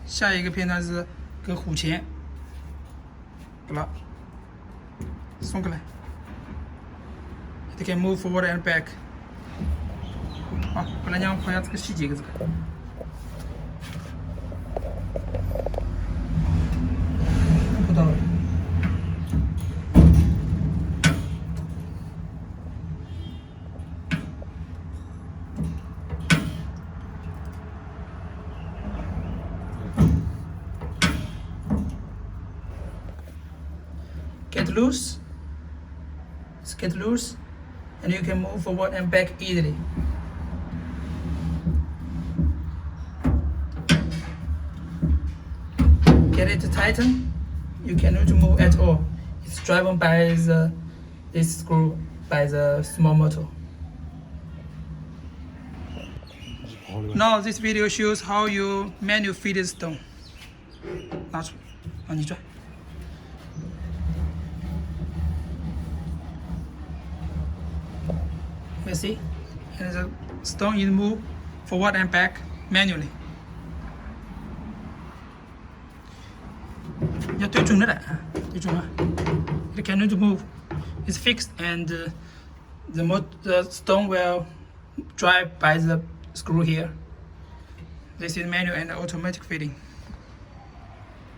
下一个片段是搁虎钳，给它松开来。It can move forward and back。好，本来讲看一下这个细节，这个。碰到了。Get loose. Let's get loose, and you can move forward and back easily. Get it tighten. You cannot move at all. It's driven by this screw by the small motor. Now this video shows how you manually feed the stone. 拿出，往里转。You see, and the stone is moved forward and back manually. 要对准了的，对准了。It cannot move. It's fixed, and the stone will drive by the screw here. This is manual and automatic feeding.